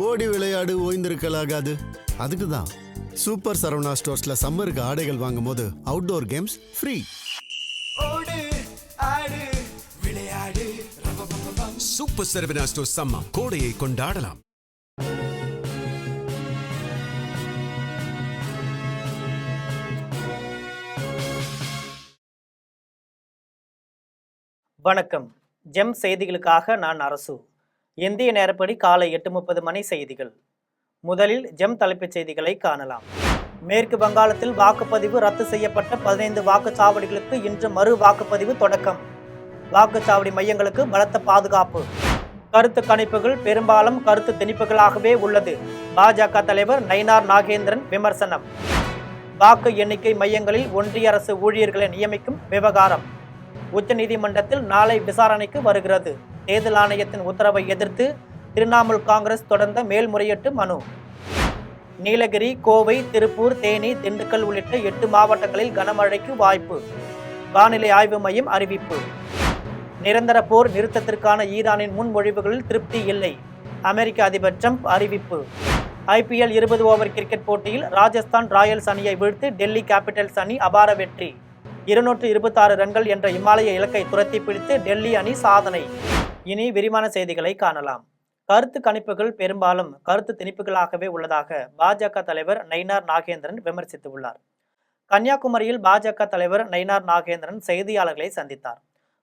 ஓடி விளையாடு ஓய்ந்திருக்கலாகாது. அதுக்கு தான் சூப்பர் சரவணா ஸ்டோர்ஸ்ல சம்மருக்கு ஆடைகள் வாங்கும் போது outdoor games free. Super Saravana stores summer கோடையை கொண்டாடலாம். வணக்கம். ஜெம் செய்திகளுக்காக நான் அரசு. இந்திய நேரப்படி காலை 8:30 மணி செய்திகள். முதலில் ஜெம் தலைப்புச் செய்திகளை காணலாம். மேற்கு வங்காளத்தில் வாக்குப்பதிவு ரத்து செய்யப்பட்ட 15 வாக்குச்சாவடிகளுக்கு இன்று மறு வாக்குப்பதிவு தொடக்கம். வாக்குச்சாவடி மையங்களுக்கு பலத்த பாதுகாப்பு. கருத்து கணிப்புகள் பெரும்பாலும் கருத்து திணிப்புகளாகவே உள்ளது. பாஜக தலைவர் நயினார் நாகேந்திரன் விமர்சனம். வாக்கு எண்ணிக்கை மையங்களில் ஒன்றிய அரசு ஊழியர்களை நியமிக்கும் விவகாரம் உச்சநீதிமன்றத்தில் நாளை விசாரணைக்கு வருகிறது. தேர்தல் ஆணையத்தின் உத்தரவை எதிர்த்து திரிணாமுல் காங்கிரஸ் தொடர்ந்த மேல்முறையீட்டு மனு. நீலகிரி, கோவை, திருப்பூர், தேனி, திண்டுக்கல் உள்ளிட்ட 8 மாவட்டங்களில் கனமழைக்கு வாய்ப்பு. வானிலை ஆய்வு மையம் அறிவிப்பு. நிரந்தர போர் நிறுத்தத்திற்கான ஈரானின் முன்மொழிவுகளில் திருப்தி இல்லை. அமெரிக்க அதிபர் ட்ரம்ப் அறிவிப்பு. IPL 20 ஓவர் கிரிக்கெட் போட்டியில் ராஜஸ்தான் ராயல்ஸ் அணியை வீழ்த்தி டெல்லி கேபிட்டல்ஸ் அணி அபார வெற்றி. 226 ரன்கள் என்ற இமாலய இலக்கை துரத்தி பிடித்து டெல்லி அணி சாதனை. இனி விரிவான செய்திகளை காணலாம். கருத்து கணிப்புகள் பெரும்பாலும் கருத்து திணிப்புகளாகவே உள்ளதாக பாஜக தலைவர் நயினார் நாகேந்திரன் விமர்சித்துள்ளார். கன்னியாகுமரியில் பாஜக தலைவர் நயினார் நாகேந்திரன் செய்தியாளர்களை சந்தித்தார்.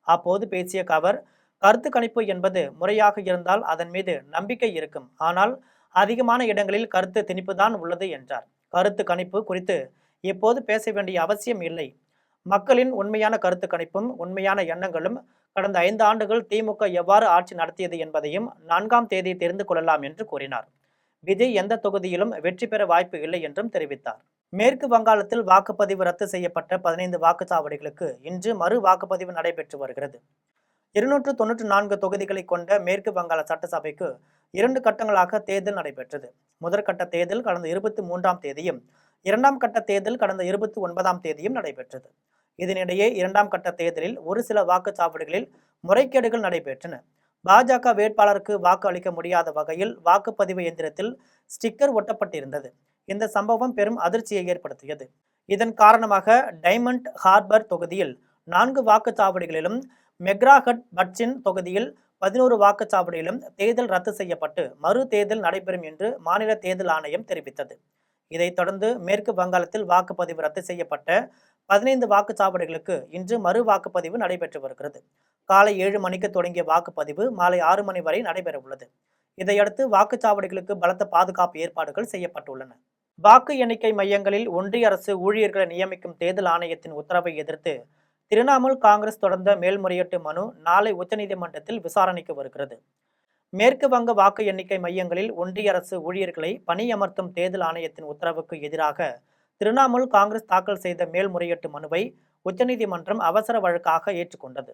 அப்போது பேசிய அவர், கருத்து கணிப்பு என்பது முறையாக இருந்தால் அதன் மீது நம்பிக்கை இருக்கும். ஆனால் அதிகமான இடங்களில் கருத்து திணிப்புதான் உள்ளது என்றார். கருத்து கணிப்பு குறித்து இப்போது பேச வேண்டிய அவசியம் இல்லை. மக்களின் உண்மையான கருத்து கணிப்பும் உண்மையான எண்ணங்களும் கடந்த 5 ஆண்டுகள் திமுக எவ்வாறு ஆட்சி நடத்தியது என்பதையும் 4ஆம் தேதி தெரிந்து கொள்ளலாம் என்று கூறினார். விஜய் எந்த தொகுதியிலும் வெற்றி பெற வாய்ப்பு இல்லை என்றும் தெரிவித்தார். மேற்கு வங்காளத்தில் வாக்குப்பதிவு ரத்து செய்யப்பட்ட 15 வாக்குச்சாவடிகளுக்கு இன்று மறு வாக்குப்பதிவு நடைபெற்று வருகிறது. 294 தொகுதிகளை கொண்ட மேற்கு வங்காள சட்டசபைக்கு 2 கட்டங்களாக தேர்தல் நடைபெற்றது. முதற்கட்ட தேர்தல் கடந்த 23ஆம் தேதியும் 2ஆம் கட்ட தேர்தல் கடந்த 29ஆம் தேதியும் நடைபெற்றது. இதனிடையே 2ஆம் கட்ட தேர்தலில் ஒரு சில வாக்குச்சாவடிகளில் முறைகேடுகள் நடைபெற்றன. பாஜக வேட்பாளருக்கு வாக்கு அளிக்க முடியாத வகையில் வாக்குப்பதிவு எந்திரத்தில் ஸ்டிக்கர் ஒட்டப்பட்டிருந்தது. இந்த சம்பவம் பெரும் அதிர்ச்சியை ஏற்படுத்தியது. இதன் காரணமாக டைமண்ட் ஹார்பர் தொகுதியில் 4 வாக்குச்சாவடிகளிலும், மெக்ராஹட் பட்சின் தொகுதியில் 11 வாக்குச்சாவடியிலும் தேர்தல் ரத்து செய்யப்பட்டு மறு தேர்தல் நடைபெறும் என்று மாநில தேர்தல் ஆணையம் தெரிவித்தது. இதைத் தொடர்ந்து மேற்கு வங்காளத்தில் வாக்குப்பதிவு ரத்து செய்யப்பட்ட 15 வாக்குச்சாவடிகளுக்கு இன்று மறு வாக்குப்பதிவு நடைபெற்று வருகிறது. காலை 7 மணிக்கு தொடங்கிய வாக்குப்பதிவு மாலை 6 மணி வரை நடைபெற உள்ளது. இதையடுத்து வாக்குச்சாவடிகளுக்கு பலத்த பாதுகாப்பு ஏற்பாடுகள் செய்யப்பட்டுள்ளன. வாக்கு எண்ணிக்கை மையங்களில் ஒன்றிய அரசு ஊழியர்களை நியமிக்கும் தேர்தல் ஆணையத்தின் உத்தரவை எதிர்த்து திரிணாமுல் காங்கிரஸ் தொடர்ந்த மேல்முறையீட்டு மனு நாளை உச்சநீதிமன்றத்தில் விசாரணைக்கு வருகிறது. மேற்கு வங்க வாக்கு எண்ணிக்கை மையங்களில் ஒன்றிய அரசு ஊழியர்களை பணியமர்த்தும் தேர்தல் ஆணையத்தின் உத்தரவுக்கு எதிராக திரிணாமுல் காங்கிரஸ் தாக்கல் செய்த மேல்முறையீட்டு மனுவை உச்சநீதிமன்றம் அவசர வழக்காக ஏற்றுக்கொண்டது.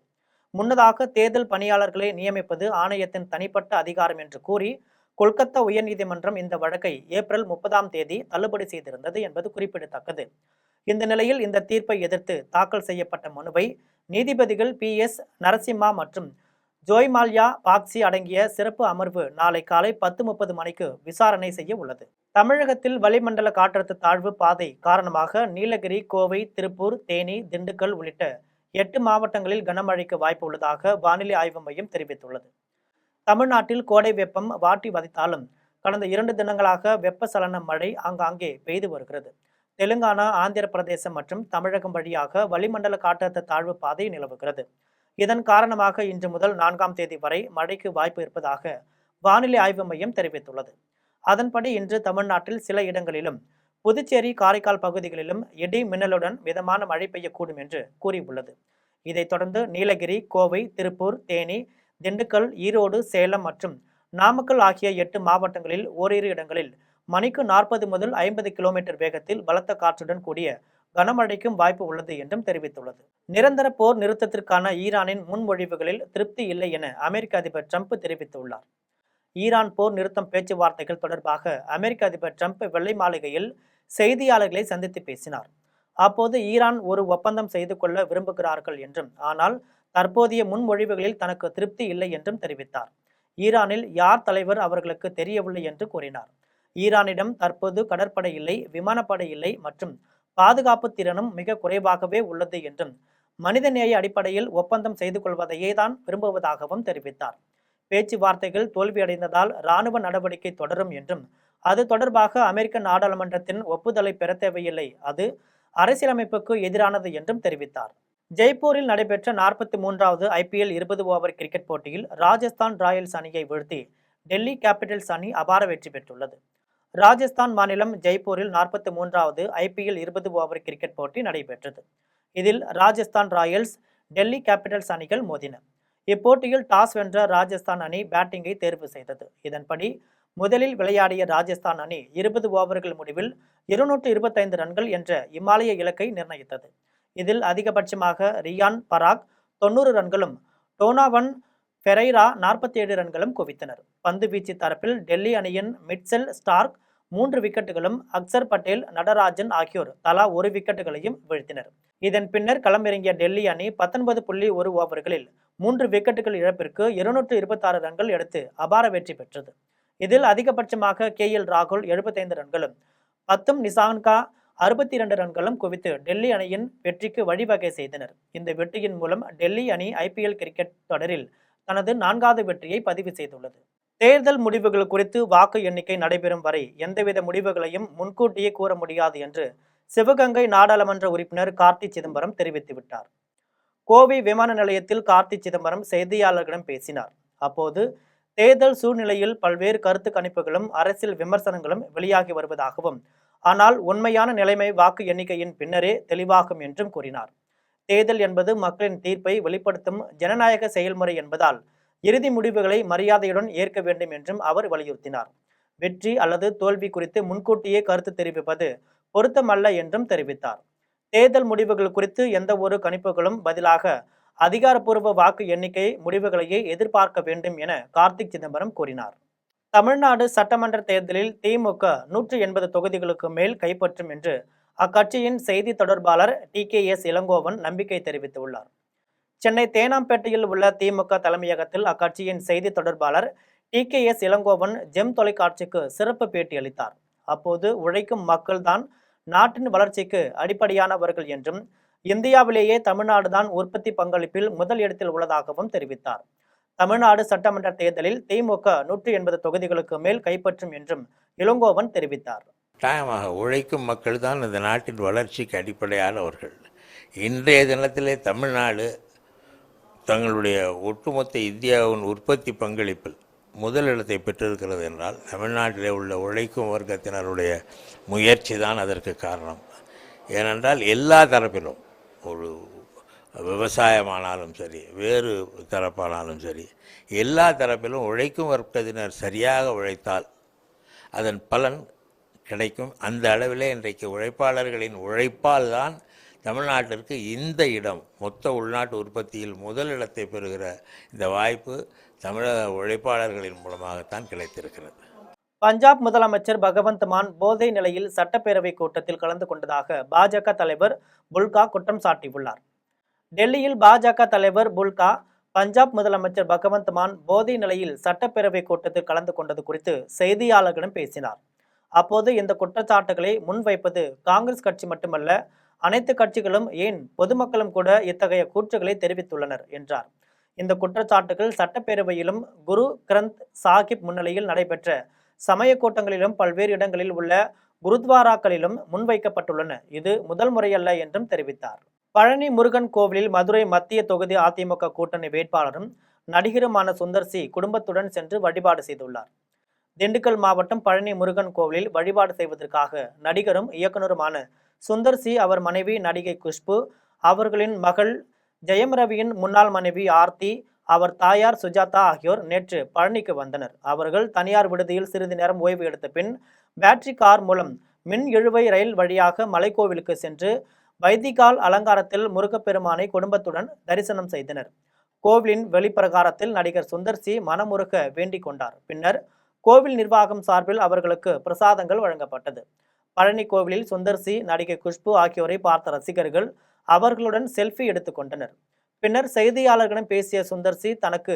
முன்னதாக தேர்தல் பணியாளர்களை நியமிப்பது ஆணையத்தின் தனிப்பட்ட அதிகாரம் என்று கூறி கொல்கத்தா உயர்நீதிமன்றம் இந்த வழக்கை ஏப்ரல் 30ஆம் தேதி தள்ளுபடி செய்திருந்தது என்பது குறிப்பிடத்தக்கது. இந்த நிலையில் இந்த தீர்ப்பை எதிர்த்து தாக்கல் செய்யப்பட்ட மனுவை நீதிபதிகள் PS நரசிம்மா மற்றும் ஜோய்மால்யா பாக்சி அடங்கிய சிறப்பு அமர்வு நாளை காலை 10:30 மணிக்கு விசாரணை செய்ய உள்ளது. தமிழகத்தில் வளிமண்டல காற்றழுத்த தாழ்வு பாதை காரணமாக நீலகிரி, கோவை, திருப்பூர், தேனி, திண்டுக்கல் உள்ளிட்ட 8 மாவட்டங்களில் கனமழைக்கு வாய்ப்பு உள்ளதாக வானிலை ஆய்வு மையம் தெரிவித்துள்ளது. தமிழ்நாட்டில் கோடை வெப்பம் வாட்டி வதைத்தாலும் கடந்த 2 தினங்களாக வெப்பசலன மழை ஆங்காங்கே பெய்து வருகிறது. தெலுங்கானா, ஆந்திர பிரதேசம் மற்றும் தமிழகம் வழியாக வளிமண்டல காற்றழுத்த தாழ்வு பாதை நிலவுகிறது. இதன் காரணமாக இன்று முதல் 4ஆம் தேதி வரை மழைக்கு வாய்ப்பு இருப்பதாக வானிலை ஆய்வு மையம் தெரிவித்துள்ளது. அதன்படி இன்று தமிழ்நாட்டில் சில இடங்களிலும், புதுச்சேரி, காரைக்கால் பகுதிகளிலும் இடி மின்னலுடன் மிதமான மழை பெய்யக்கூடும் என்று கூறியுள்ளது. இதைத் தொடர்ந்து நீலகிரி, கோவை, திருப்பூர், தேனி, திண்டுக்கல், ஈரோடு, சேலம் மற்றும் நாமக்கல் ஆகிய 8 மாவட்டங்களில் ஓரிரு இடங்களில் மணிக்கு 40 முதல் 50 கிலோமீட்டர் வேகத்தில் பலத்த காற்றுடன் கூடிய கனமழைக்கும் வாய்ப்பு உள்ளது என்றும் தெரிவித்துள்ளது. நிரந்தர போர் நிறுத்தத்திற்கான ஈரானின் முன்மொழிவுகளில் திருப்தி இல்லை என அமெரிக்க அதிபர் ட்ரம்ப் தெரிவித்துள்ளார். ஈரான் போர் நிறுத்தம் பேச்சுவார்த்தைகள் தொடர்பாக அமெரிக்க அதிபர் ட்ரம்ப் வெள்ளை மாளிகையில் செய்தியாளர்களை சந்தித்து பேசினார். அப்போது ஈரான் ஒரு ஒப்பந்தம் செய்து கொள்ள விரும்புகிறார்கள் என்றும், ஆனால் தற்போதைய முன்மொழிவுகளில் தனக்கு திருப்தி இல்லை என்றும் தெரிவித்தார். ஈரானில் யார் தலைவர் அவர்களுக்கு தெரியவில்லை என்று கூறினார். ஈரானிடம் தற்போது கடற்படை இல்லை, விமானப்படை இல்லை மற்றும் பாதுகாப்பு திறனும் மிக குறைவாகவே உள்ளது என்றும் மனிதநேய அடிப்படையில் ஒப்பந்தம் செய்து கொள்வதையே தான் விரும்புவதாகவும் தெரிவித்தார். பேச்சுவார்த்தைகள் தோல்வியடைந்ததால் இராணுவ நடவடிக்கை தொடரும் என்றும் அது தொடர்பாக அமெரிக்க நாடாளுமன்றத்தின் ஒப்புதலை பெற தேவையில்லை, அது அரசியலமைப்புக்கு எதிரானது என்றும் தெரிவித்தார். ஜெய்ப்பூரில் நடைபெற்ற 43வது IPL 20 ஓவர் கிரிக்கெட் போட்டியில் ராஜஸ்தான் ராயல்ஸ் அணியை வீழ்த்தி டெல்லி கேபிட்டல்ஸ் அணி அபார வெற்றி பெற்றுள்ளது. ராஜஸ்தான் மாநிலம் ஜெய்ப்பூரில் 43வது IPL 20 ஓவர் கிரிக்கெட் போட்டி நடைபெற்றது. இதில் ராஜஸ்தான் ராயல்ஸ், டெல்லி கேபிட்டல்ஸ் அணிகள் மோதின. இப்போட்டியில் டாஸ் வென்ற ராஜஸ்தான் அணி பேட்டிங்கை தேர்வு செய்தது. இதன்படி முதலில் விளையாடிய ராஜஸ்தான் அணி 20 ஓவர்கள் முடிவில் 225 ரன்கள் என்ற இமாலய இலக்கை நிர்ணயித்தது. இதில் அதிகபட்சமாக ரியான் பராக் 90 ரன்களும் டோனாவன் ஃபெரைரா 47 ரன்களும் குவித்தனர். பந்து வீச்சு தரப்பில் டெல்லி அணியின் மிட்செல் ஸ்டார்க் 3 விக்கெட்டுகளும், அக்சர் பட்டேல், நடராஜன் ஆகியோர் தலா 1 விக்கெட்டுகளையும் வீழ்த்தினர். இதன் பின்னர் களமிறங்கிய டெல்லி அணி 19.1 ஓவர்களில் 3 விக்கெட்டுகள் இழப்பிற்கு 226 ரன்கள் எடுத்து அபார வெற்றி பெற்றது. இதில் அதிகபட்சமாக KL ராகுல் 75 ரன்களும், பத்தும் நிசாங்கா 62 ரன்களும் குவித்து டெல்லி அணியின் வெற்றிக்கு வழிவகை செய்தனர். இந்த வெற்றியின் மூலம் டெல்லி அணி IPL கிரிக்கெட் தொடரில் தனது 4வது வெற்றியை பதிவு செய்துள்ளது. தேர்தல் முடிவுகள் குறித்து வாக்கு எண்ணிக்கை நடைபெறும் வரை எந்தவித முடிவுகளையும் முன்கூட்டியே கூற முடியாது என்று சிவகங்கை நாடாளுமன்ற உறுப்பினர் கார்த்தி சிதம்பரம் தெரிவித்துவிட்டார். கோவை விமான நிலையத்தில் கார்த்தி சிதம்பரம் செய்தியாளர்களிடம் பேசினார். அப்போது தேர்தல் சூழ்நிலையில் பல்வேறு கருத்து கணிப்புகளும் அரசியல் விமர்சனங்களும் வெளியாகி வருவதாகவும், ஆனால் உண்மையான நிலைமை வாக்கு எண்ணிக்கையின் பின்னரே தெளிவாகும் என்றும் கூறினார். தேர்தல் என்பது மக்களின் தீர்ப்பை வெளிப்படுத்தும் ஜனநாயக செயல்முறை என்பதால் இறுதி முடிவுகளை மரியாதையுடன் ஏற்க வேண்டும் என்றும் அவர் வலியுறுத்தினார். வெற்றி அல்லது தோல்வி குறித்து முன்கூட்டியே கருத்து தெரிவிப்பது பொருத்தமல்ல என்றும் தெரிவித்தார். தேர்தல் முடிவுகள் குறித்து எந்த ஒரு கணிப்புகளும் பதிலாக அதிகாரப்பூர்வ வாக்கு எண்ணிக்கை முடிவுகளையே எதிர்பார்க்க வேண்டும் என கார்த்திக் சிதம்பரம் கூறினார். தமிழ்நாடு சட்டமன்ற தேர்தலில் திமுக 180 தொகுதிகளுக்கு மேல் கைப்பற்றும் என்று அக்கட்சியின் செய்தி தொடர்பாளர் TKS இளங்கோவன் நம்பிக்கை தெரிவித்துள்ளார். சென்னை தேனாம்பேட்டையில் உள்ள திமுக தலைமையகத்தில் அக்கட்சியின் செய்தி தொடர்பாளர் TKS இளங்கோவன் ஜெம் தொலைக்காட்சிக்கு சிறப்பு பேட்டி அளித்தார். அப்போது உழைக்கும் மக்கள்தான் நாட்டின் வளர்ச்சிக்கு அடிப்படையானவர்கள் என்றும், இந்தியாவிலேயே தமிழ்நாடுதான் உற்பத்தி பங்களிப்பில் முதல் இடத்தில் உள்ளதாகவும் தெரிவித்தார். தமிழ்நாடு சட்டமன்ற தேர்தலில் திமுக 180 தொகுதிகளுக்கு மேல் கைப்பற்றும் என்றும் இளங்கோவன் தெரிவித்தார். கட்டாயமாக உழைக்கும் மக்கள் தான் இந்த நாட்டின் வளர்ச்சிக்கு அடிப்படையானவர்கள். இன்றைய தினத்திலே தமிழ்நாடு தங்களுடைய ஒட்டுமொத்த இந்தியாவின் உற்பத்தி பங்களிப்பில் முதலிடத்தை பெற்றிருக்கிறது என்றால் தமிழ்நாட்டிலே உள்ள உழைக்கும் வர்க்கத்தினருடைய முயற்சி தான் அதற்கு காரணம். ஏனென்றால் எல்லா தரப்பிலும், ஒரு விவசாயமானாலும் சரி, வேறு தரப்பானாலும் சரி, எல்லா தரப்பிலும் உழைக்கும் வர்க்கத்தினர் சரியாக உழைத்தால் அதன் பலன் கிடைக்கும். அந்த அளவிலே இன்றைக்கு உழைப்பாளர்களின் உழைப்பால் தான் தமிழ்நாட்டிற்கு இந்த இடம், மொத்த உள்நாட்டு உற்பத்தியில் முதலிடத்தை பெறுகிற இந்த வாய்ப்பு தமிழக உழைப்பாளர்களின் மூலமாகத்தான் கிடைத்திருக்கிறது. பஞ்சாப் முதலமைச்சர் பகவந்த் மான் போதை நிலையில் சட்டப்பேரவை கூட்டத்தில் கலந்து கொண்டதாக பாஜக தலைவர் புல்கா குற்றம் சாட்டியுள்ளார். டெல்லியில் பாஜக தலைவர் புல்கா பஞ்சாப் முதலமைச்சர் பகவந்த் மான் போதை நிலையில் சட்டப்பேரவை கூட்டத்தில் கலந்து கொண்டது குறித்து செய்தியாளர்களிடம் பேசினார். அப்போது இந்த குற்றச்சாட்டுகளை முன்வைப்பது காங்கிரஸ் கட்சி மட்டுமல்ல, அனைத்து கட்சிகளும், ஏன் பொதுமக்களும் கூட இத்தகைய கூற்றுகளை தெரிவித்துள்ளனர் என்றார். இந்த குற்றச்சாட்டுகள் சட்டப்பேரவையிலும் குரு கிரந்த் சாஹிப் முன்னிலையில் நடைபெற்ற சமய கூட்டங்களிலும் பல்வேறு இடங்களில் உள்ள குருத்வாராக்களிலும் முன்வைக்கப்பட்டுள்ளன. இது முதல் முறையல்ல என்றும் தெரிவித்தார். பழனி முருகன் கோவிலில் மதுரை மத்திய தொகுதி அதிமுக கூட்டணி வேட்பாளரும் நடிகருமான சுந்தர் சி குடும்பத்துடன் சென்று வழிபாடு செய்துள்ளார். திண்டுக்கல் மாவட்டம் பழனி முருகன் கோவிலில் வழிபாடு செய்வதற்காக நடிகரும் இயக்குனருமான சுந்தர் சி, அவர் மனைவி நடிகை குஷ்பு, அவர்களின் மகள் ஜெயம் ரவியின் முன்னாள் மனைவி ஆர்த்தி, அவர் தாயார் சுஜாதா ஆகியோர் நேற்று பழனிக்கு வந்தனர். அவர்கள் தனியார் விடுதியில் சிறிது நேரம் ஓய்வு எடுத்த பின் பேட்டரி கார் மூலம் மின் இழுவை ரயில் வழியாக மலைக்கோவிலுக்கு சென்று வைதிகால் அலங்காரத்தில் முருகப்பெருமானை குடும்பத்துடன் தரிசனம் செய்தனர். கோவிலின் வெளிப்பிரகாரத்தில் நடிகர் சுந்தர் சி மனமுருக வேண்டிக் கொண்டார். பின்னர் கோவில் நிர்வாகம் சார்பில் அவர்களுக்கு பிரசாதங்கள் வழங்கப்பட்டது. பழனி கோவிலில் சுந்தர் சி, நடிகை குஷ்பு ஆகியோரை பார்த்த ரசிகர்கள் அவர்களுடன் செல்ஃபி எடுத்துக்கொண்டனர். பின்னர் செய்தியாளர்களிடம் பேசிய சுந்தர் சி, தனக்கு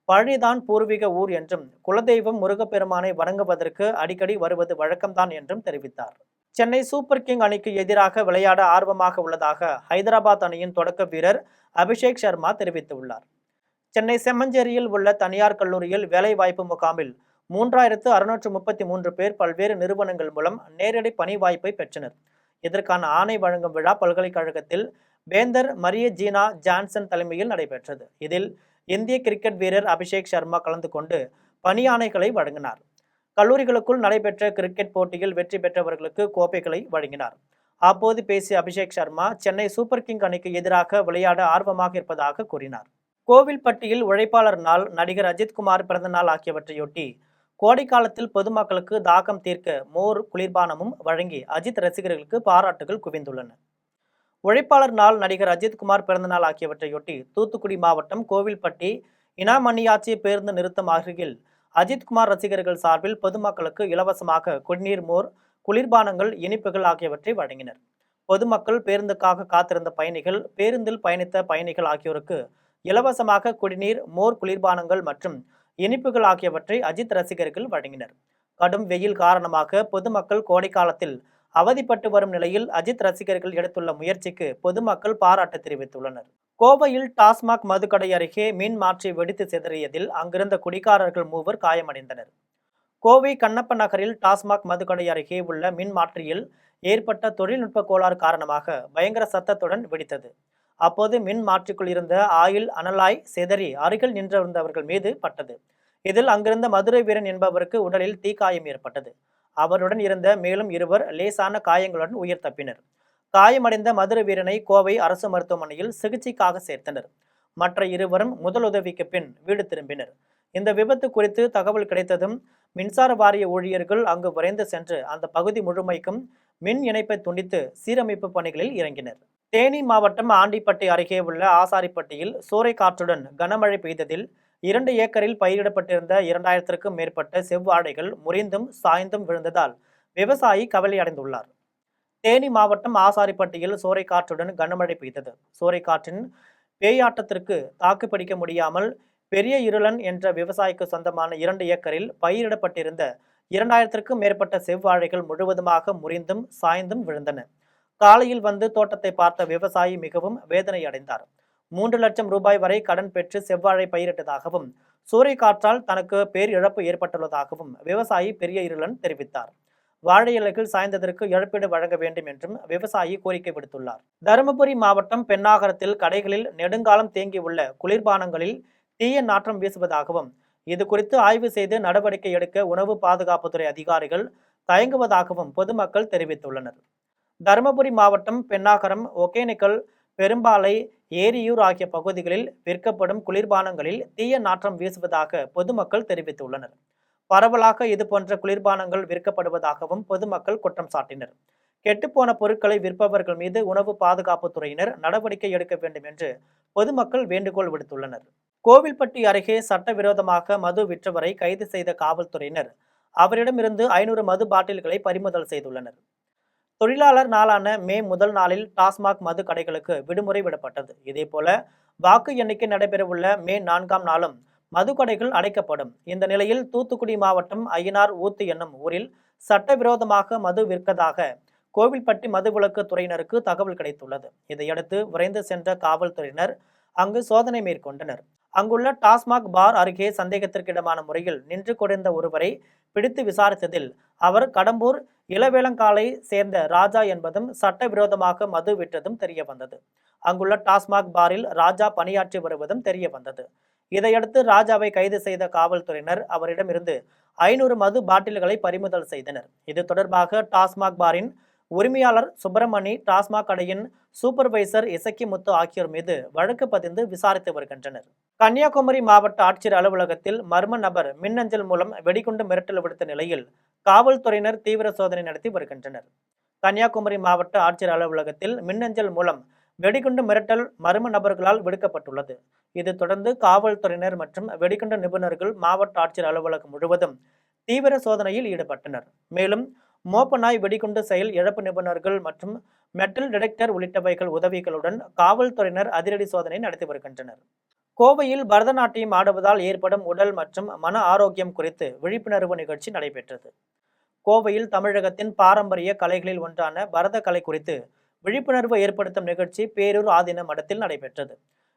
பழனிதான் பூர்வீக ஊர் என்றும் குலதெய்வம் முருகப்பெருமானை வணங்குவதற்கு அடிக்கடி வருவது வழக்கம்தான் என்றும் தெரிவித்தார். சென்னை சூப்பர் கிங் அணிக்கு எதிராக விளையாட ஆர்வமாக உள்ளதாக ஹைதராபாத் அணியின் தொடக்க வீரர் அபிஷேக் சர்மா தெரிவித்துள்ளார். சென்னை செம்மஞ்சேரியில் உள்ள தனியார் கல்லூரியில் வேலைவாய்ப்பு முகாமில் 3633 பேர் பல்வேறு நிறுவனங்கள் மூலம் நேரடி பணி வாய்ப்பை பெற்றனர். இதற்கான ஆணை வழங்கும் விழா பல்கலைக்கழகத்தில் வேந்தர் மரிய ஜீனா ஜான்சன் தலைமையில் நடைபெற்றது. இதில் இந்திய கிரிக்கெட் வீரர் அபிஷேக் சர்மா கலந்து கொண்டு பணி ஆணைகளை வழங்கினார். கல்லூரிகளுக்குள் நடைபெற்ற கிரிக்கெட் போட்டியில் வெற்றி பெற்றவர்களுக்கு கோப்பைகளை வழங்கினார். அப்போது பேசிய அபிஷேக் சர்மா சென்னை சூப்பர் கிங் அணிக்கு எதிராக விளையாட ஆர்வமாக இருப்பதாக கூறினார். கோவில்பட்டியில் உழைப்பாளர் நாள், நடிகர் அஜித்குமார் பிறந்தநாள் ஆகியவற்றையொட்டி கோடைக்காலத்தில் பொதுமக்களுக்கு தாகம் தீர்க்க மோர் குளிர்பானமும் வழங்கி அஜித் ரசிகர்களுக்கு பாராட்டுகள் குவிந்துள்ளன. உழைப்பாளர் நாள், நடிகர் அஜித்குமார் பிறந்தநாள் ஆகியவற்றையொட்டி தூத்துக்குடி மாவட்டம் கோவில்பட்டி இனாமணியாச்சி பேருந்து நிறுத்தம் அருகில் அஜித்குமார் ரசிகர்கள் சார்பில் பொதுமக்களுக்கு இலவசமாக குடிநீர், மோர், குளிர்பானங்கள், இனிப்புகள் ஆகியவற்றை வழங்கினர். பொதுமக்கள், பேருந்துக்காக காத்திருந்த பயணிகள், பேருந்தில் பயணித்த பயணிகள் ஆகியோருக்கு இலவசமாக குடிநீர், மோர், குளிர்பானங்கள் மற்றும் இனிப்புகள் ஆகியவற்றை அஜித் ரசிகர்கள் வழங்கினர். கடும் வெயில் காரணமாக பொதுமக்கள் கோடைக்காலத்தில் அவதிப்பட்டு வரும் நிலையில் அஜித் ரசிகர்கள் எடுத்துள்ள முயற்சிக்கு பொதுமக்கள் பாராட்டு தெரிவித்துள்ளனர். கோவையில் டாஸ்மாக் மதுக்கடை அருகே மின் மாற்றி வெடித்து சிதறியதில் அங்கிருந்த குடிகாரர்கள் 3 காயமடைந்தனர். கோவை கண்ணப்ப நகரில் டாஸ்மாக் மதுக்கடை அருகே உள்ள மின் மாற்றியில் ஏற்பட்ட தொழில்நுட்ப கோளாறு காரணமாக பயங்கர சத்தத்துடன் வெடித்தது. அப்போது மின் மாற்றிக்குள் இருந்த ஆயில் அனலாய் சிதறி அருகில் நின்றிருந்தவர்கள் மீது பட்டது. இதில் அங்கிருந்த மதுரை வீரன் என்பவருக்கு உடலில் தீக்காயம் ஏற்பட்டது. அவருடன் இருந்த மேலும் 2 லேசான காயங்களுடன் உயிர் தப்பினர். காயமடைந்த மதுரை வீரனை கோவை அரசு மருத்துவமனையில் சிகிச்சைக்காக சேர்த்தனர். மற்ற 2 முதலுதவிக்கு பின் வீடு திரும்பினர். இந்த விபத்து குறித்து தகவல் கிடைத்ததும் மின்சார வாரிய ஊழியர்கள் அங்கு விரைந்து சென்று அந்த பகுதி முழுமைக்கும் மின் இணைப்பை துண்டித்து சீரமைப்பு பணிகளில் இறங்கினர். தேனி மாவட்டம் ஆண்டிப்பட்டி அருகே உள்ள ஆசாரிப்பட்டியில் சூறைக்காற்றுடன் கனமழை பெய்ததில் 2 ஏக்கரில் பயிரிடப்பட்டிருந்த 2000க்கும் மேற்பட்ட செவ்வாழைகள் முறிந்தும் சாய்ந்தும் விழுந்ததால் விவசாயி கவலையடைந்துள்ளார். தேனி மாவட்டம் ஆசாரிப்பட்டியில் சூறைக்காற்றுடன் கனமழை பெய்தது. சூறைக்காற்றின் பேயாட்டத்திற்கு தாக்குப்பிடிக்க முடியாமல் பெரிய இருளன் என்ற விவசாயிக்கு சொந்தமான 2 ஏக்கரில் பயிரிடப்பட்டிருந்த 2000க்கும் மேற்பட்ட செவ்வாழைகள் முழுவதுமாக முறிந்தும் சாய்ந்தும் விழுந்தன. காலையில் வந்து தோட்டத்தை பார்த்த விவசாயி மிகவும் வேதனை அடைந்தார். 3 லட்சம் ரூபாய் வரை கடன் பெற்று செவ்வாழை பயிரிட்டதாகவும் சூறைக்காற்றால் தனக்கு பேரிழப்பு ஏற்பட்டுள்ளதாகவும் விவசாயி பெரிய இருளன் தெரிவித்தார். வாழை இலைகள் சாய்ந்ததற்கு இழப்பீடு வழங்க வேண்டும் என்றும் விவசாயி கோரிக்கை விடுத்துள்ளார். தருமபுரி மாவட்டம் பென்னாகரத்தில் கடைகளில் நெடுங்காலம் தேங்கியுள்ள குளிர்பானங்களில் தீய நாற்றம் வீசுவதாகவும் இது குறித்து ஆய்வு செய்து நடவடிக்கை எடுக்க உணவு பாதுகாப்புத்துறை அதிகாரிகள் தயங்குவதாகவும் பொதுமக்கள் தெரிவித்துள்ளனர். தருமபுரி மாவட்டம் பென்னாகரம், ஒகேனக்கல், பெரும்பாலை, ஏரியூர் ஆகிய பகுதிகளில் விற்கப்படும் குளிர்பானங்களில் தீய நாற்றம் வீசுவதாக பொதுமக்கள் தெரிவித்துள்ளனர். பரவலாக இதுபோன்ற குளிர்பானங்கள் விற்கப்படுவதாகவும் பொதுமக்கள் குற்றம் சாட்டினர். கெட்டுப்போன பொருட்களை விற்பவர்கள் மீது உணவு பாதுகாப்புத்துறையினர் நடவடிக்கை எடுக்க வேண்டும் என்று பொதுமக்கள் வேண்டுகோள் விடுத்துள்ளனர். கோவில்பட்டி அருகே சட்டவிரோதமாக மது விற்றவரை கைது செய்த காவல்துறையினர் அவரிடமிருந்து 500 மது பாட்டில்களை பறிமுதல் செய்துள்ளனர். தொழிலாளர் நாளான மே முதல் நாளில் டாஸ்மாக் மது கடைகளுக்கு விடுமுறை விடப்பட்டது. இதேபோல வாக்கு எண்ணிக்கை நடைபெறவுள்ள மே 4ஆம் நாளும் மதுக்கடைகள் அடைக்கப்படும். இந்த நிலையில் தூத்துக்குடி மாவட்டம் ஐயனார் ஊத்து என்னும் ஊரில் சட்டவிரோதமாக மது விற்கதாக கோவில்பட்டி மதுவிலக்கு துறையினருக்கு தகவல் கிடைத்துள்ளது. இதையடுத்து விரைந்து சென்ற காவல்துறையினர் அங்கு சோதனை மேற்கொண்டனர். அங்குள்ள டாஸ்மாக் பார் அருகே சந்தேகத்திற்கிடமான முறையில் நின்று கொண்டிருந்த ஒருவரை பிடித்து விசாரித்ததில் அவர் கடம்பூர் இளவேலங்காலை சேர்ந்த ராஜா என்பதும் சட்டவிரோதமாக மது விற்றதும் தெரிய வந்தது. அங்குள்ள டாஸ்மாக் பாரில் ராஜா பணியாற்றி வருவதும் தெரிய வந்தது. இதையடுத்து ராஜாவை கைது செய்த காவல்துறையினர் அவரிடமிருந்து 500 மது பாட்டில்களை பறிமுதல் செய்தனர். இது தொடர்பாக டாஸ்மாக் பாரின் உரிமையாளர் சுப்பிரமணி, டாஸ்மாக் கடையின் சூப்பர்வைசர் இசக்கிமுத்து ஆகியோர் மீது வழக்கு பதிந்து விசாரித்து வருகின்றனர். கன்னியாகுமரி மாவட்ட ஆட்சியர் அலுவலகத்தில் மர்ம நபர் மின்னஞ்சல் மூலம் வெடிகுண்டு மிரட்டல் விடுத்த நிலையில் காவல்துறையினர் தீவிர சோதனை நடத்தி வருகின்றனர். கன்னியாகுமரி மாவட்ட ஆட்சியர் அலுவலகத்தில் மின்னஞ்சல் மூலம் வெடிகுண்டு மிரட்டல் மர்ம நபர்களால் விடுக்கப்பட்டுள்ளது. இது தொடர்ந்து காவல்துறையினர் மற்றும் வெடிகுண்டு நிபுணர்கள் மாவட்ட ஆட்சியர் அலுவலகம் முழுவதும் தீவிர சோதனையில் ஈடுபட்டனர். மேலும் மோப்பநாய், வெடிகுண்டு செயல் இழப்பு நிபுணர்கள் மற்றும் மெட்டல் டிடெக்டர் உள்ளிட்டவைகள் உதவிகளுடன் காவல்துறையினர் அதிரடி சோதனை நடத்தி வருகின்றனர். கோவையில் பரதநாட்டியம் ஆடுவதால் ஏற்படும் உடல் மற்றும் மன ஆரோக்கியம் குறித்து விழிப்புணர்வு நிகழ்ச்சி நடைபெற்றது. கோவையில் தமிழகத்தின் பாரம்பரிய கலைகளில் ஒன்றான பரத கலை குறித்து விழிப்புணர்வு ஏற்படுத்தும் நிகழ்ச்சி பேரூர் ஆதீன மடத்தில் நடைபெற்றது.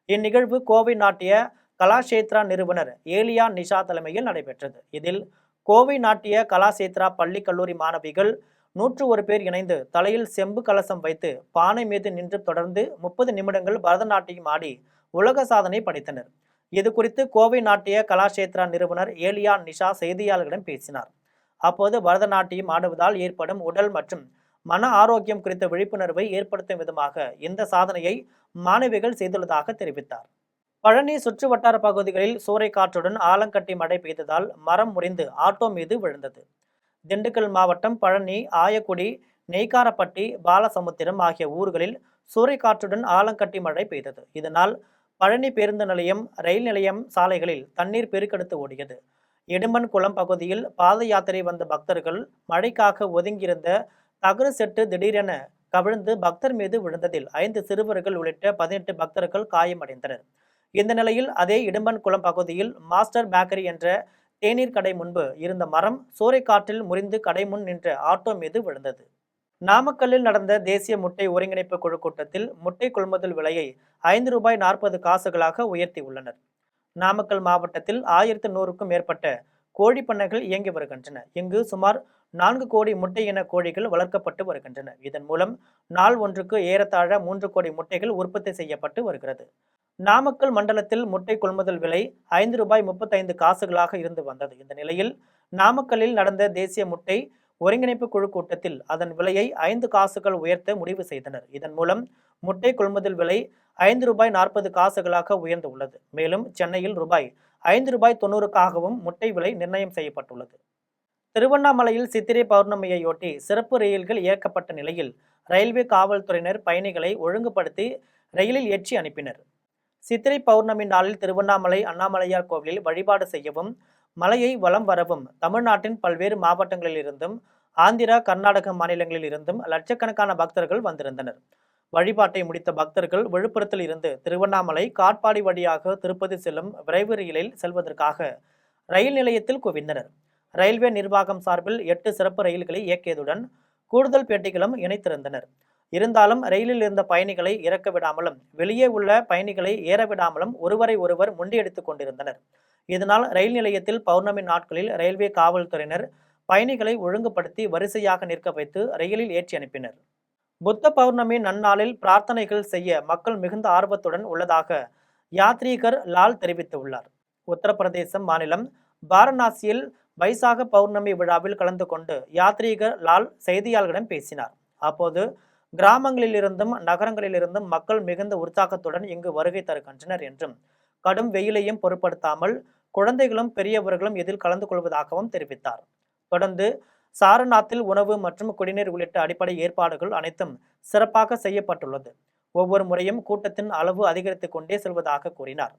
இந்நிகழ்வு கோவை நாட்டிய கலாஷேத்ரா நிறுவனர் ஏலியா நிஷா தலைமையில் நடைபெற்றது. இதில் கோவை நாட்டிய கலாஷேத்ரா பள்ளி கல்லூரி மாணவிகள் 101 பேர் இணைந்து தலையில் செம்பு கலசம் வைத்து பானை மீது நின்று தொடர்ந்து 30 நிமிடங்கள் பரதநாட்டியம் ஆடி உலக சாதனை படைத்தனர். இது குறித்து கோவை நாட்டிய கலாஷேத்ரா நிறுவனர் ஏலியா நிஷா செய்தியாளர்களிடம் பேசினார். அப்போது பரதநாட்டியம் ஆடுவதால் ஏற்படும் உடல் மற்றும் மன ஆரோக்கியம் குறித்த விழிப்புணர்வை ஏற்படுத்தும் விதமாக இந்த சாதனையை மாணவிகள் செய்துள்ளதாக தெரிவித்தார். பழனி சுற்றுவட்டார பகுதிகளில் சூறைக்காற்றுடன் ஆலங்கட்டி மழை பெய்ததால் மரம் முறிந்து ஆட்டோ மீது விழுந்தது. திண்டுக்கல் மாவட்டம் பழனி, ஆயக்குடி, நெய்க்காரப்பட்டி, பாலசமுத்திரம் ஆகிய ஊர்களில் சூறைக்காற்றுடன் ஆலங்கட்டி மழை பெய்தது. இதனால் பழனி பேருந்து நிலையம், ரயில் நிலையம் சாலைகளில் தண்ணீர் பெருக்கெடுத்து ஓடியது. இடும்பன் குளம் பகுதியில் பாத யாத்திரை வந்த பக்தர்கள் மழைக்காக ஒதுங்கியிருந்த தகர செட்டு திடீரென கவிழ்ந்து பக்தர் மீது விழுந்ததில் 5 சிறுவர்கள் உள்ளிட்ட 18 பக்தர்கள் காயமடைந்தனர். இந்த நிலையில் அதே இடும்பன் குளம் பகுதியில் மாஸ்டர் பேக்கரி என்ற தேநீர் கடை முன்பு இருந்த மரம் சூறைக்காற்றில் முறிந்து கடை முன் நின்ற ஆட்டோ மீது விழுந்தது. நாமக்கல்லில் நடந்த தேசிய முட்டை ஒருங்கிணைப்பு குழு கூட்டத்தில் முட்டை கொள்முதல் விலையை ₹5.40 உயர்த்தி உள்ளனர். நாமக்கல் மாவட்டத்தில் 1100க்கும் மேற்பட்ட கோழி பண்ணைகள் இயங்கி வருகின்றன. இங்கு சுமார் 4 கோடி முட்டை இன கோழிகள் வளர்க்கப்பட்டு வருகின்றன. இதன் மூலம் நாள் ஒன்றுக்கு ஏறத்தாழ 3 கோடி முட்டைகள் உற்பத்தி செய்யப்பட்டு வருகிறது. நாமக்கல் மண்டலத்தில் முட்டை கொள்முதல் விலை ₹5.35 இருந்து வந்தது. இந்த நிலையில் நாமக்கல்லில் நடந்த தேசிய முட்டை ஒருங்கிணைப்பு குழு கூட்டத்தில் அதன் விலையை 5 காசுகள் உயர்த்த முடிவு செய்தனர். இதன் மூலம் முட்டை கொள்முதல் விலை ₹5.40 உயர்ந்து உள்ளது. மேலும் சென்னையில் ₹5.90 முட்டை விலை நிர்ணயம் செய்யப்பட்டுள்ளது. திருவண்ணாமலையில் சித்திரை பௌர்ணமியையொட்டி சிறப்பு ரயில்கள் இயக்கப்பட்ட நிலையில் ரயில்வே காவல்துறையினர் பயணிகளை ஒழுங்குபடுத்தி ரயிலில் ஏற்றி அனுப்பினர். சித்திரை பௌர்ணமி நாளில் திருவண்ணாமலை அண்ணாமலையார் கோவிலில் வழிபாடு செய்யவும் மலையை வலம் வரவும் தமிழ்நாட்டின் பல்வேறு மாவட்டங்களிலிருந்தும் ஆந்திரா, கர்நாடக மாநிலங்களில் இருந்தும் லட்சக்கணக்கான பக்தர்கள் வந்திருந்தனர். வழிபாட்டை முடித்த பக்தர்கள் விழுப்புரத்தில் இருந்து திருவண்ணாமலை, காட்பாடி வழியாக திருப்பதி செல்லும் விரைவு ரயிலில் செல்வதற்காக ரயில் நிலையத்தில் குவிந்தனர். ரயில்வே நிர்வாகம் சார்பில் 8 சிறப்பு ரயில்களை இயக்கியதுடன் கூடுதல் பெட்டிகளும் இணைத்திருந்தனர். இருந்தாலும் ரயிலில் இருந்த பயணிகளை இறக்க விடாமலும் வெளியே உள்ள பயணிகளை ஏற விடாமலும் ஒருவரை ஒருவர் முண்டியடித்துக் கொண்டிருந்தனர். இதனால் ரயில் நிலையத்தில் பௌர்ணமி நாட்களில் ரயில்வே காவல்துறையினர் பயணிகளை ஒழுங்குபடுத்தி வரிசையாக நிற்க வைத்து ரயிலில் ஏற்றி அனுப்பினர். புத்த பௌர்ணமி நன்னாளில் பிரார்த்தனைகள் செய்ய மக்கள் மிகுந்த ஆர்வத்துடன் உள்ளதாக யாத்ரீகர் லால் தெரிவித்துள்ளார். உத்தரப்பிரதேசம் மாநிலம் வாரணாசியில் வைசாக பௌர்ணமி விழாவில் கலந்து கொண்டு யாத்ரீகர் லால் செய்தியாளர்களிடம் பேசினார். அப்போது கிராமங்களிலிருந்தும் நகரங்களிலிருந்தும் மக்கள் மிகுந்த உற்சாகத்துடன் இங்கு வருகை தருகின்றனர் என்றும் கடும் வெயிலையும் பொருட்படுத்தாமல் குழந்தைகளும் பெரியவர்களும் இதில் கலந்து கொள்வதாகவும் தெரிவித்தார். தொடர்ந்து சாரநாத்தில் உணவு மற்றும் குடிநீர் உள்ளிட்ட அடிப்படை ஏற்பாடுகள் அனைத்தும் சிறப்பாக செய்யப்பட்டுள்ளது. ஒவ்வொரு முறையும் கூட்டத்தின் அளவு அதிகரித்துக் கொண்டே செல்வதாக கூறினார்.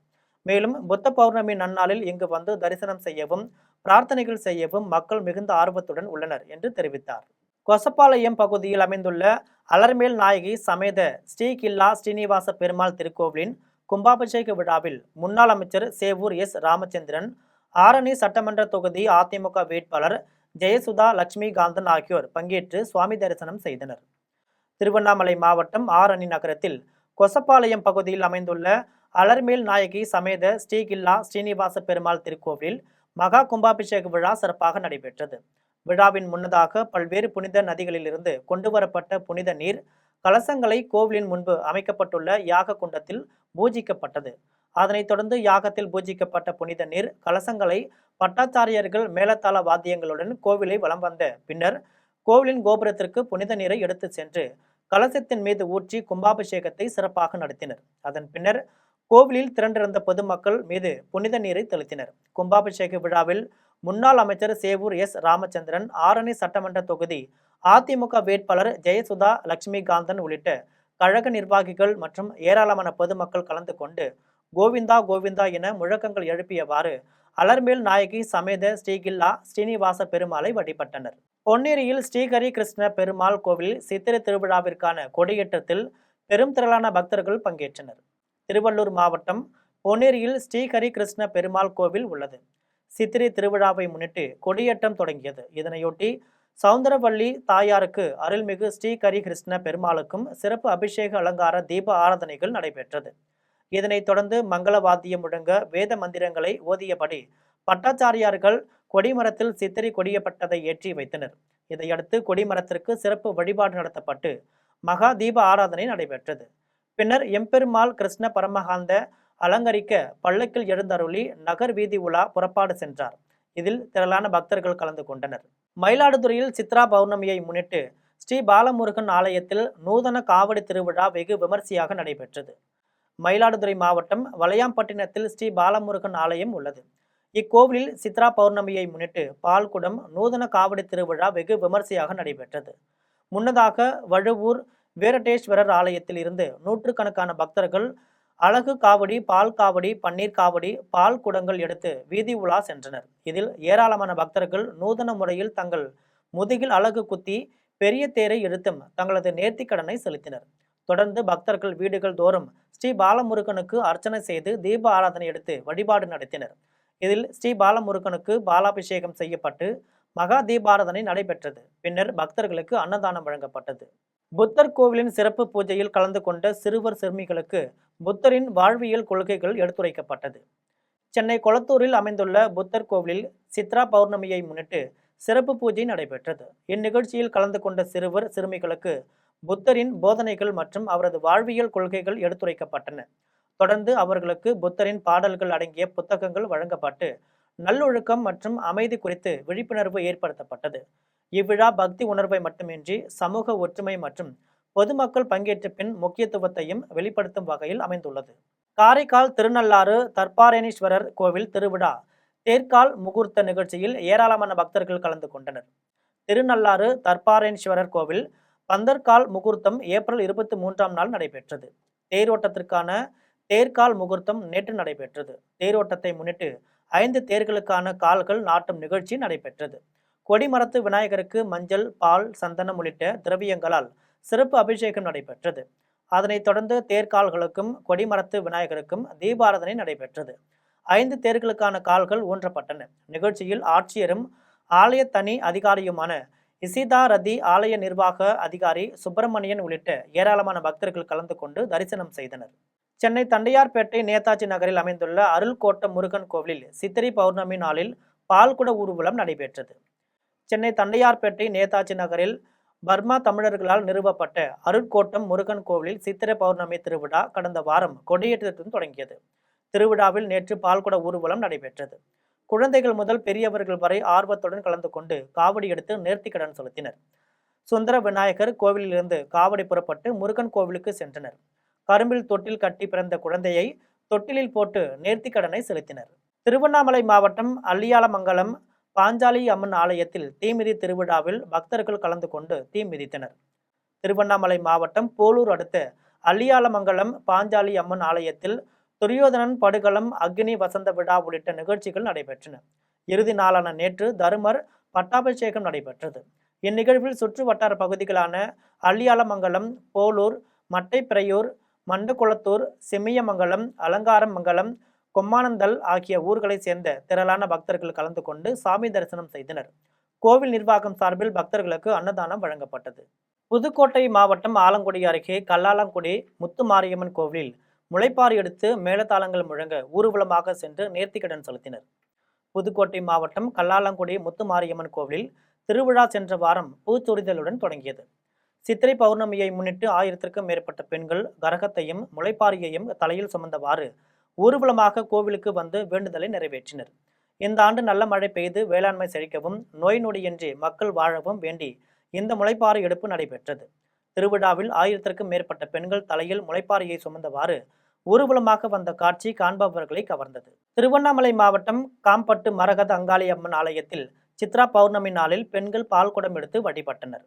மேலும் புத்த பௌர்ணமி நன்னாளில் இங்கு வந்து தரிசனம் செய்யவும் பிரார்த்தனைகள் செய்யவும் மக்கள் மிகுந்த ஆர்வத்துடன் உள்ளனர் என்று தெரிவித்தார். கொசப்பாளையம் பகுதியில் அமைந்துள்ள அலர்மேல் நாயகி சமேத ஸ்ரீ கில்லா ஸ்ரீனிவாச பெருமாள் திருக்கோவிலின் கும்பாபிஷேக விழாவில் முன்னாள் அமைச்சர் சேவூர் எஸ். ராமச்சந்திரன், ஆரணி சட்டமன்ற தொகுதி அதிமுக வேட்பாளர் ஜெயசுதா லட்சுமிகாந்தன் ஆகியோர் பங்கேற்று சுவாமி தரிசனம் செய்தனர். திருவண்ணாமலை மாவட்டம் ஆரணி நகரத்தில் கொசப்பாளையம் பகுதியில் அமைந்துள்ள அலர்மேல் நாயகி சமேத ஸ்ரீ கில்லா ஸ்ரீனிவாச பெருமாள் திருக்கோவிலில் மகா கும்பாபிஷேக விழா சிறப்பாக நடைபெற்றது. விழாவின் முன்னதாக பல்வேறு புனித நதிகளிலிருந்து கொண்டுவரப்பட்ட புனித நீர் கலசங்களை கோவிலின் முன்பு அமைக்கப்பட்டுள்ள யாக குண்டத்தில் பூஜிக்கப்பட்டது. அதனைத் தொடர்ந்து யாகத்தில் பூஜிக்கப்பட்ட புனித நீர் கலசங்களை பட்டாச்சாரியர்கள் மேலத்தாள வாத்தியங்களுடன் கோவிலை வலம் வந்த பின்னர் கோவிலின் கோபுரத்திற்கு புனித நீரை எடுத்து சென்று கலசத்தின் மீது ஊற்றி கும்பாபிஷேகத்தை சிறப்பாக நடத்தினர். அதன் பின்னர் கோவிலில் திரண்டிருந்த பொதுமக்கள் மீது புனித நீரை தெளித்தனர். கும்பாபிஷேக விழாவில் முன்னாள் அமைச்சர் சேவூர் எஸ். ராமச்சந்திரன், ஆரணி சட்டமன்ற தொகுதி அதிமுக வேட்பாளர் ஜெயசுதா லட்சுமிகாந்தன் உள்ளிட்ட கழக நிர்வாகிகள் மற்றும் ஏராளமான பொதுமக்கள் கலந்து கொண்டு கோவிந்தா கோவிந்தா என முழக்கங்கள் எழுப்பியவாறு அலர்மேல் நாயகி சமேத ஸ்ரீகில்லா ஸ்ரீனிவாச பெருமாளை வழிபட்டனர். பொன்னேரியில் ஸ்ரீஹரி கிருஷ்ண பெருமாள் கோவில் சித்திரை திருவிழாவிற்கான கொடியேற்றத்தில் பெரும் திரளான பக்தர்கள் பங்கேற்றனர். திருவள்ளூர் மாவட்டம் பொன்னேரியில் ஸ்ரீஹரி கிருஷ்ண பெருமாள் கோவில் உள்ளது. சித்திரை திருவிழாவை முன்னிட்டு கொடியேற்றம் தொடங்கியது. இதனையொட்டி சவுந்தரவள்ளி தாயாருக்கு அருள்மிகு ஸ்ரீஹரி கிருஷ்ண பெருமாளுக்கும் சிறப்பு அபிஷேக அலங்கார தீப ஆராதனைகள் நடைபெற்றது. இதனைத் தொடர்ந்து மங்கள வாத்தியம் முழங்க வேத மந்திரங்களை ஓதியபடி பட்டாச்சாரியார்கள் கொடிமரத்தில் சித்திரை கொடியப்பட்டதை ஏற்றி வைத்தனர். இதையடுத்து கொடிமரத்திற்கு சிறப்பு வழிபாடு நடத்தப்பட்டு மகா தீப ஆராதனை நடைபெற்றது. பின்னர் எம்பெருமாள் கிருஷ்ண பரமஹாந்த அலங்கரிக்க பல்லக்கில் எழுந்தருளி நகர் வீதி உலா புறப்பாடு சென்றார். இதில் திரளான பக்தர்கள் கலந்து கொண்டனர். மயிலாடுதுறையில் சித்ரா பௌர்ணமியை முன்னிட்டு ஸ்ரீ பாலமுருகன் ஆலயத்தில் நூதன காவடி திருவிழா வெகு விமர்சையாக நடைபெற்றது. மயிலாடுதுறை மாவட்டம் வலையாம்பட்டினத்தில் ஸ்ரீ பாலமுருகன் ஆலயம் உள்ளது. இக்கோவிலில் சித்ரா பௌர்ணமியை முன்னிட்டு பால்குடம் நூதன காவடி திருவிழா வெகு விமர்சையாக நடைபெற்றது. முன்னதாக வழுவூர் வீரட்டேஸ்வரர் ஆலயத்தில் இருந்து நூற்றுக்கணக்கான பக்தர்கள் அழகு காவடி, பால் காவடி, பன்னீர் காவடி, பால் குடங்கள் எடுத்து வீதி உலா சென்றனர். இதில் ஏராளமான பக்தர்கள் நூதன முறையில் தங்கள் முதுகில் அழகு குத்தி பெரிய தேரை இழுத்தும் தங்களது நேர்த்திக்கடனை செலுத்தினர். தொடர்ந்து பக்தர்கள் வீடுகள் தோறும் ஸ்ரீ பாலமுருகனுக்கு அர்ச்சனை செய்து தீப ஆராதனை எடுத்து வழிபாடு நடத்தினர். இதில் ஸ்ரீ பாலமுருகனுக்கு பாலாபிஷேகம் செய்யப்பட்டு மகா தீபாராதனை நடைபெற்றது. பின்னர் பக்தர்களுக்கு அன்னதானம் வழங்கப்பட்டது. புத்தர் கோவிலின் சிறப்பு பூஜையில் கலந்து கொண்ட சிறுவர் சிறுமிகளுக்கு புத்தரின் வாழ்வியல் கொள்கைகள் எடுத்துரைக்கப்பட்டது. சென்னை கொளத்தூரில் அமைந்துள்ள புத்தர் கோவிலில் சித்ரா பௌர்ணமியை முன்னிட்டு சிறப்பு பூஜை நடைபெற்றது. இந்நிகழ்ச்சியில் கலந்து கொண்ட சிறுவர் சிறுமிகளுக்கு புத்தரின் போதனைகள் மற்றும் அவரது வாழ்வியல் கொள்கைகள் எடுத்துரைக்கப்பட்டன. தொடர்ந்து அவர்களுக்கு புத்தரின் பாடல்கள் அடங்கிய புத்தகங்கள் வழங்கப்பட்டு நல்லொழுக்கம் மற்றும் அமைதி குறித்து விழிப்புணர்வு ஏற்படுத்தப்பட்டது. இவ்விழா பக்தி உணர்வை மட்டுமின்றி சமூக ஒற்றுமை மற்றும் பொதுமக்கள் பங்கேற்ற பின் முக்கியத்துவத்தையும் வெளிப்படுத்தும் வகையில் அமைந்துள்ளது. காரைக்கால் திருநள்ளாறு தர்பாரேணீஸ்வரர் கோவில் திருவிழா தேர்கால் முகூர்த்த நிகழ்ச்சியில் ஏராளமான பக்தர்கள் கலந்து கொண்டனர். திருநள்ளாறு தர்பாரேணீஸ்வரர் கோவில் பந்தர்கால் முகூர்த்தம் ஏப்ரல் 23ஆம் நாள் நடைபெற்றது. தேரோட்டத்திற்கான தேர்கால் முகூர்த்தம் நேற்று நடைபெற்றது. தேரோட்டத்தை முன்னிட்டு 5 தேர்களுக்கான கால்கள் நாட்டும் நிகழ்ச்சி நடைபெற்றது. கொடிமரத்து விநாயகருக்கு மஞ்சள், பால், சந்தனம் உள்ளிட்ட திரவியங்களால் சிறப்பு அபிஷேகம் நடைபெற்றது. அதனைத் தொடர்ந்து தேர்கால்களுக்கும் கொடிமரத்து விநாயகருக்கும் தீபாராதனை நடைபெற்றது. 5 தேர்களுக்கான கால்கள் ஊன்றப்பட்டன. நிகழ்ச்சியில் ஆட்சியரும் ஆலய தனி அதிகாரியுமான இசிதா ரதி, ஆலய நிர்வாக அதிகாரி சுப்பிரமணியன் உள்ளிட்ட ஏராளமான பக்தர்கள் கலந்து கொண்டு தரிசனம் செய்தனர். சென்னை தண்டையார்பேட்டை நேதாஜி நகரில் அமைந்துள்ள அருள்கோட்டம் முருகன் கோவிலில் சித்திரை பௌர்ணமி நாளில் பால்குட ஊர்வலம் நடைபெற்றது. சென்னை தண்டையார்பேட்டை நேதாஜி நகரில் பர்மா தமிழர்களால் நிறுவப்பட்ட அருட்கோட்டம் முருகன் கோவிலில் சித்திரை பௌர்ணமி திருவிழா கடந்த வாரம் கொடியேற்றத்துடன் தொடங்கியது. திருவிழாவில் நேற்று பால்குட ஊர்வலம் நடைபெற்றது. குழந்தைகள் முதல் பெரியவர்கள் வரை ஆர்வத்துடன் கலந்து கொண்டு காவடி எடுத்து நேர்த்திக்கடன் செலுத்தினர். சுந்தர விநாயகர் கோவிலிலிருந்து காவடி புறப்பட்டு முருகன் கோவிலுக்கு சென்றனர். கரும்பில் தொட்டில் கட்டி பிறந்த குழந்தையை தொட்டிலில் போட்டு நேர்த்திக்கடனை செலுத்தினர். திருவண்ணாமலை மாவட்டம் அள்ளியாலமங்கலம் பாஞ்சாலி அம்மன் ஆலயத்தில் தீமிதி திருவிழாவில் பக்தர்கள் கலந்து கொண்டு தீ மிதித்தனர். திருவண்ணாமலை மாவட்டம் போலூர் அடுத்த அள்ளியாலமங்கலம் பாஞ்சாலி அம்மன் ஆலயத்தில் துரியோதனன் படுகளம், அக்னி வசந்த விழா உள்ளிட்ட நிகழ்ச்சிகள் நடைபெற்றன. இறுதி நாளான நேற்று தருமர் பட்டாபிஷேகம் நடைபெற்றது. இந்நிகழ்வில் சுற்று வட்டார பகுதிகளான அள்ளியாலமங்கலம், போலூர், மட்டைப்பிரையூர், மண்டகுளத்தூர், செம்மியமங்கலம், அலங்காரமங்கலம், கொம்மானந்தல் ஆகிய ஊர்களைச் சேர்ந்த திரளான பக்தர்கள் கலந்து கொண்டு சாமி தரிசனம் செய்தனர். கோவில் நிர்வாகம் சார்பில் பக்தர்களுக்கு அன்னதானம் வழங்கப்பட்டது. புதுக்கோட்டை மாவட்டம் ஆலங்குடி அருகே கல்லாலங்குடி முத்துமாரியம்மன் கோவிலில் முளைப்பாரி எடுத்து மேளதாளங்கள் முழங்க ஊர்வலமாக சென்று நேர்த்திக்கடன் செலுத்தினர். புதுக்கோட்டை மாவட்டம் கல்லாலங்குடி முத்துமாரியம்மன் கோவிலில் திருவிழா சென்ற வாரம் பூச்சொரிதலுடன் தொடங்கியது. சித்திரை பௌர்ணமியை முன்னிட்டு 1000க்கும் மேற்பட்ட பெண்கள் கரகத்தையும் முளைப்பாரியையும் தலையில் சுமந்தவாறு ஊர்வலமாக கோவிலுக்கு வந்து வேண்டுதலை நிறைவேற்றினர். இந்த ஆண்டு நல்ல மழை பெய்து வேளாண்மை செழிக்கவும் நோய் நொடியின்றி மக்கள் வாழவும் வேண்டி இந்த முளைப்பாரி எடுப்பு நடைபெற்றது. திருவிழாவில் 1000க்கும் மேற்பட்ட பெண்கள் தலையில் முளைப்பாரியை சுமந்தவாறு ஊர்வலமாக வந்த காட்சி காண்பவர்களை கவர்ந்தது. திருவண்ணாமலை மாவட்டம் காம்பட்டு மரகத அங்காளி அம்மன் ஆலயத்தில் சித்ரா பௌர்ணமி நாளில் பெண்கள் பால்குடம் எடுத்து வழிபட்டனர்.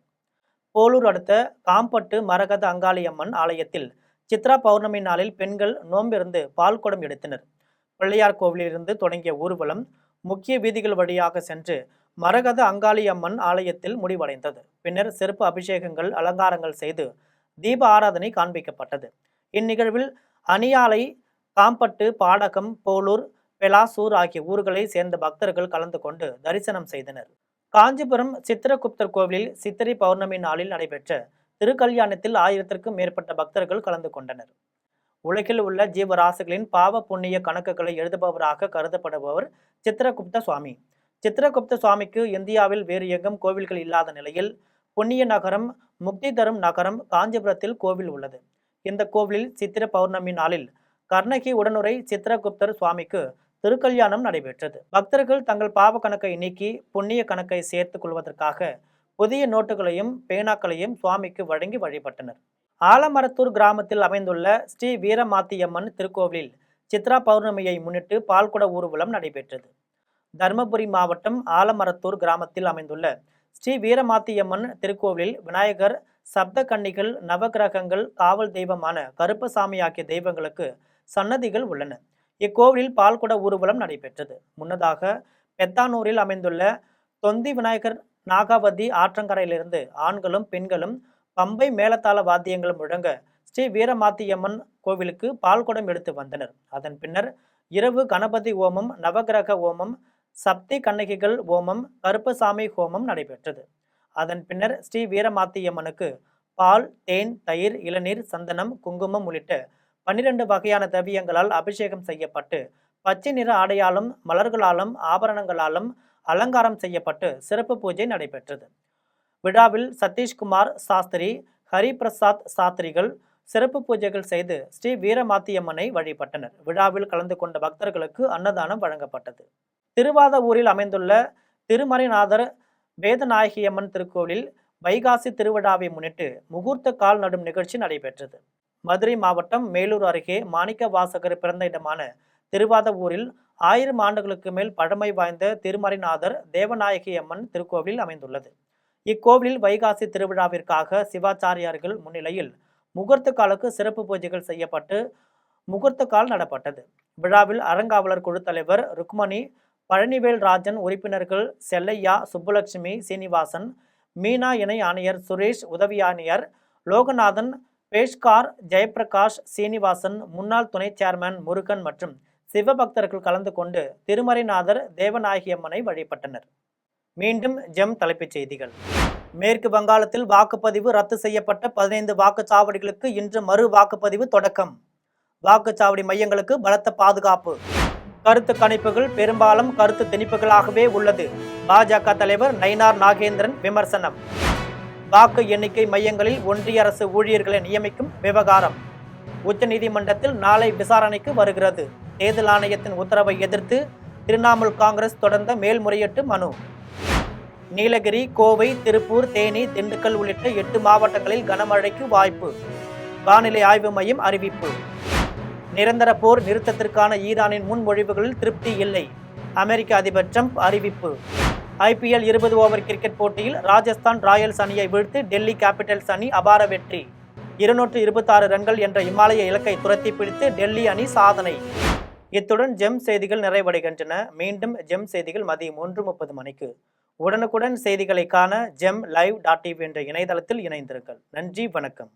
போலூர் அடுத்த காம்பட்டு மரகத அங்காளி அம்மன் ஆலயத்தில் சித்ரா பௌர்ணமி நாளில் பெண்கள் நோம்பிருந்து பால்குடம் எடுத்தனர். பிள்ளையார் கோவிலிலிருந்து தொடங்கிய ஊர்வலம் முக்கிய வீதிகள் வழியாக சென்று மரகத அங்காளி அம்மன் ஆலயத்தில் முடிவடைந்தது. பின்னர் சிறப்பு அபிஷேகங்கள், அலங்காரங்கள் செய்து தீப ஆராதனை காண்பிக்கப்பட்டது. இந்நிகழ்வில் அணியாலை காம்பட்டு, பாடகம், போலூர், பெலாசூர் ஆகிய ஊர்களை சேர்ந்த பக்தர்கள் கலந்து கொண்டு தரிசனம் செய்தனர். காஞ்சிபுரம் சித்திரகுப்தர் கோவிலில் சித்திரை பௌர்ணமி நாளில் நடைபெற்ற திருக்கல்யாணத்தில் 1000க்கும் மேற்பட்ட பக்தர்கள் கலந்து கொண்டனர். உலகில் உள்ள ஜீவராசிகளின் பாவ புண்ணிய கணக்குகளை எழுதுபவராக கருதப்படுபவர் சித்திரகுப்த சுவாமி. சித்திரகுப்த சுவாமிக்கு இந்தியாவில் வேறு எங்கும் கோவில்கள் இல்லாத நிலையில் புண்ணிய நகரம், முக்தி தரும் நகரம் காஞ்சிபுரத்தில் கோவில் உள்ளது. இந்த கோவிலில் சித்திர பௌர்ணமி நாளில் கர்ணகி உடனுரை சித்திரகுப்தர் சுவாமிக்கு திருக்கல்யாணம் நடைபெற்றது. பக்தர்கள் தங்கள் பாவ கணக்கை நீக்கி புண்ணிய கணக்கை சேர்த்துக் கொள்வதற்காக புதிய நோட்டுகளையும் பேனாக்களையும் சுவாமிக்கு வழங்கி வழிபட்டனர். ஆலமரத்தூர் கிராமத்தில் அமைந்துள்ள ஸ்ரீ வீரமாத்தியம்மன் திருக்கோவிலில் சித்ரா பௌர்ணமியை முன்னிட்டு பால்குட ஊர்வலம் நடைபெற்றது. தருமபுரி மாவட்டம் ஆலமரத்தூர் கிராமத்தில் அமைந்துள்ள ஸ்ரீ வீரமாத்தியம்மன் திருக்கோவிலில் விநாயகர், சப்த கன்னிகள், நவகிரகங்கள், காவல் தெய்வமான கருப்பசாமி ஆகிய தெய்வங்களுக்கு சன்னதிகள் உள்ளன. இக்கோவிலில் பால்குட ஊர்வலம் நடைபெற்றது. முன்னதாக பெத்தானூரில் அமைந்துள்ள தொந்தி விநாயகர் நாகாவதி ஆற்றங்கரையிலிருந்து ஆண்களும் பெண்களும் பம்பை மேளதாள வாத்தியங்களும் முழங்க ஸ்ரீ வீரமாத்தியம்மன் கோவிலுக்கு பால்குடம் எடுத்து வந்தனர். அதன் பின்னர் இரவு கணபதி ஹோமம், நவகிரக ஹோமம், சப்தி கண்ணகிகள் ஹோமம், கருப்பசாமி ஹோமம் நடைபெற்றது. அதன் பின்னர் ஸ்ரீ வீரமாத்தியம்மனுக்கு பால், தேன், தயிர், இளநீர், சந்தனம், குங்குமம் உள்ளிட்ட 12 வகையான திரவியங்களால் அபிஷேகம் செய்யப்பட்டு பச்சை நிற ஆடையாலும் மலர்களாலும் ஆபரணங்களாலும் அலங்காரம் செய்யப்பட்டு சிறப்பு பூஜை நடைபெற்றது. விழாவில் சதீஷ்குமார் சாஸ்திரி, ஹரிபிரசாத் சாஸ்திரிகள் சிறப்பு பூஜைகள் செய்து ஸ்ரீ வீரமாத்தியம்மனை வழிபட்டனர். விழாவில் கலந்து கொண்ட பக்தர்களுக்கு அன்னதானம் வழங்கப்பட்டது. திருவாதவூரில் அமைந்துள்ள திருமறைநாதர் வேதநாயகியம்மன் திருக்கோவிலில் வைகாசி திருவிழாவை முன்னிட்டு முகூர்த்த கால் நடும் நிகழ்ச்சி நடைபெற்றது. மதுரை மாவட்டம் மேலூர் அருகே மாணிக்க வாசகர் பிறந்த இடமான திருவாதவூரில் 1000 ஆண்டுகளுக்கு மேல் பழமை வாய்ந்த திருமறைநாதர் தேவநாயகியம்மன் திருக்கோவிலில் அமைந்துள்ளது. இக்கோவிலில் வைகாசி திருவிழாவிற்காக சிவாச்சாரியார்கள் முன்னிலையில் முகூர்த்த காலுக்கு சிறப்பு பூஜைகள் செய்யப்பட்டு முகூர்த்த கால் நடப்பட்டது. விழாவில் அறங்காவலர் குழு தலைவர் ருக்மணி, பழனிவேல் ராஜன், உறுப்பினர்கள் செல்லையா, சுப்புலட்சுமி, சீனிவாசன், மீனா, இணை ஆணையர் சுரேஷ், உதவி ஆணையர் லோகநாதன், பேஷ்கார், ஜெயபிரகாஷ், சீனிவாசன், முன்னாள் துணை சேர்மன் முருகன் மற்றும் சிவபக்தர்கள் கலந்து கொண்டு திருமறைநாதர் தேவநாயகியம்மனை வழிபட்டனர். மீண்டும் ஜெம் தலைப்புச் செய்திகள். மேற்கு வங்காளத்தில் வாக்குப்பதிவு ரத்து செய்யப்பட்ட 15 வாக்குச்சாவடிகளுக்கு இன்று மறு வாக்குப்பதிவு தொடக்கம். வாக்குச்சாவடி மையங்களுக்கு பலத்த பாதுகாப்பு. கருத்து கணிப்புகள் பெரும்பாலும் கருத்து திணிப்புகளாகவே உள்ளது. பாஜக தலைவர் நயினார் நாகேந்திரன் விமர்சனம். வாக்கு எண்ணிக்கை மையங்களில் ஒன்றிய அரசு ஊழியர்களை நியமிக்கும் விவகாரம் உச்சநீதிமன்றத்தில் நாளை விசாரணைக்கு வருகிறது. தேர்தல் ஆணையத்தின் உத்தரவை எதிர்த்து திரிணாமுல் காங்கிரஸ் தொடர்ந்த மேல்முறையீட்டு மனு. நீலகிரி, கோவை, திருப்பூர், தேனி, திண்டுக்கல் உள்ளிட்ட 8 மாவட்டங்களில் கனமழைக்கு வாய்ப்பு. வானிலை ஆய்வு மையம் அறிவிப்பு. நிரந்தர போர் நிறுத்தத்திற்கான ஈரானின் முன்மொழிவுகளில் திருப்தி இல்லை. அமெரிக்க அதிபர் ட்ரம்ப் அறிவிப்பு. IPL 20 ஓவர் கிரிக்கெட் போட்டியில் ராஜஸ்தான் ராயல்ஸ் அணியை வீழ்த்தி டெல்லி கேபிட்டல்ஸ் அணி அபார வெற்றி. 226 ரன்கள் என்ற இமாலய இலக்கை துரத்தி பிடித்து டெல்லி அணி சாதனை. இத்துடன் ஜெம் செய்திகள் நிறைவடைகின்றன. மீண்டும் ஜெம் செய்திகள் மதியம் 1:30 மணிக்கு. உடனுக்குடன் செய்திகளை காண gemlive.tv என்ற இணையதளத்தில் இணைந்திருங்கள். நன்றி, வணக்கம்.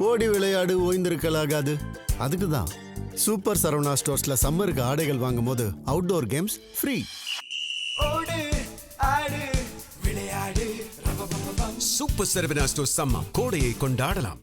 ஓடி விளையாடு, ஓய்ந்திருக்கலாகாது. அதுக்கு தான் சூப்பர் சரவணா ஸ்டோர்ஸ்ல சம்மருக்கு ஆடைகள் வாங்கும் போது outdoor games free. Super Saravana stores summer கோடையை கொண்டாடலாம்.